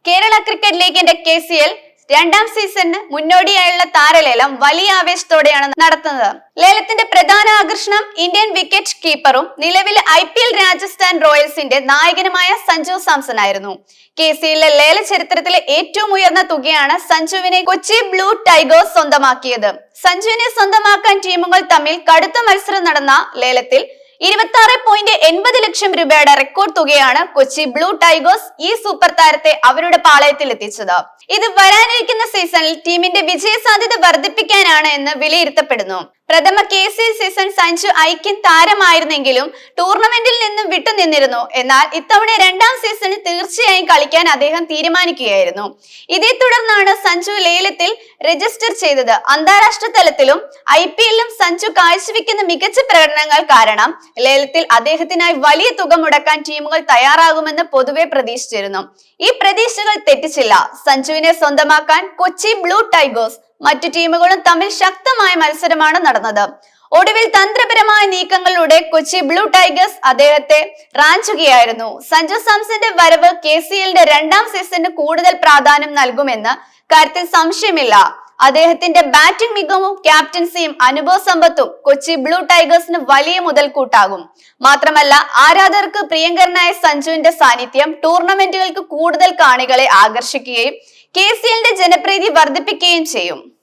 Kerala cricket ലീഗിന്റെ KCL രണ്ടാം സീസണിന് മുന്നോടിയായുള്ള താരലേലം വലിയ ആവേശത്തോടെയാണ് നടത്തുന്നത്. ലേലത്തിന്റെ പ്രധാന ആകർഷണം ഇന്ത്യൻ വിക്കറ്റ് കീപ്പറും നിലവിലെ IPL രാജസ്ഥാൻ റോയൽസിന്റെ നായകനുമായ സഞ്ജു സാംസൺ ആയിരുന്നു. KCLിലെ ലേല ചരിത്രത്തിലെ ഏറ്റവും ഉയർന്ന തുകയാണ് സഞ്ജുവിനെ കൊച്ചി ബ്ലൂ ടൈഗേഴ്സ് സ്വന്തമാക്കിയത്. സഞ്ജുവിനെ സ്വന്തമാക്കാൻ ടീമുകൾ തമ്മിൽ കടുത്ത മത്സരം നടന്ന ലേലത്തിൽ 26.80 ലക്ഷം രൂപയുടെ റെക്കോർഡ് തുകയാണ് കൊച്ചി ബ്ലൂ ടൈഗേഴ്സ് ഈ സൂപ്പർ താരത്തെ അവരുടെ പാളയത്തിൽ എത്തിച്ചത്. ഇത് വരാനിരിക്കുന്ന സീസണിൽ ടീമിന്റെ വിജയസാധ്യത വർദ്ധിപ്പിക്കാനാണ് എന്ന് വിലയിരുത്തപ്പെടുന്നു. പ്രഥമ KCL സീസൺ സഞ്ജു ഐക്യൻ താരമായിരുന്നെങ്കിലും ടൂർണമെന്റിൽ നിന്നും വിട്ടുനിന്നിരുന്നു. എന്നാൽ ഇത്തവണ രണ്ടാം സീസണിൽ തീർച്ചയായും കളിക്കാൻ അദ്ദേഹം തീരുമാനിക്കുകയായിരുന്നു. ഇതേ തുടർന്നാണ് സഞ്ജു ലേലത്തിൽ രജിസ്റ്റർ ചെയ്തത്. അന്താരാഷ്ട്ര തലത്തിലും IPLലും സഞ്ജു കാഴ്ചവെക്കുന്ന മികച്ച പ്രകടനങ്ങൾ കാരണം ലേലത്തിൽ അദ്ദേഹത്തിനായി വലിയ തുക മുടക്കാൻ ടീമുകൾ തയ്യാറാകുമെന്ന് പൊതുവെ പ്രതീക്ഷിച്ചിരുന്നു. ഈ പ്രതീക്ഷകൾ തെറ്റിച്ചില്ല. സഞ്ജുവിനെ സ്വന്തമാക്കാൻ കൊച്ചി ബ്ലൂ ടൈഗേഴ്സ് മറ്റു ടീമുകളും തമ്മിൽ ശക്തമായ മത്സരമാണ് നടന്നത്. ഒടുവിൽ തന്ത്രപരമായ നീക്കങ്ങളിലൂടെ കൊച്ചി ബ്ലൂ ടൈഗേഴ്സ് അദ്ദേഹത്തെ റാഞ്ചുകയായിരുന്നു. സഞ്ജു സാംസന്റെ വരവ് KCLന്റെ രണ്ടാം സീസണിന് കൂടുതൽ പ്രാധാന്യം നൽകുമെന്ന് കാര്യത്തിൽ സംശയമില്ല. അദ്ദേഹത്തിന്റെ ബാറ്റിംഗ് മികവും ക്യാപ്റ്റൻസിയും അനുഭവ സമ്പത്തും കൊച്ചി ബ്ലൂ ടൈഗേഴ്സിന് വലിയ മുതൽക്കൂട്ടാകും. മാത്രമല്ല, ആരാധകർക്ക് പ്രിയങ്കരനായ സഞ്ജുവിന്റെ സാന്നിധ്യം ടൂർണമെന്റുകൾക്ക് കൂടുതൽ കാണികളെ ആകർഷിക്കുകയും KCLന്റെ ജനപ്രീതി വർദ്ധിപ്പിക്കുകയും ചെയ്യും.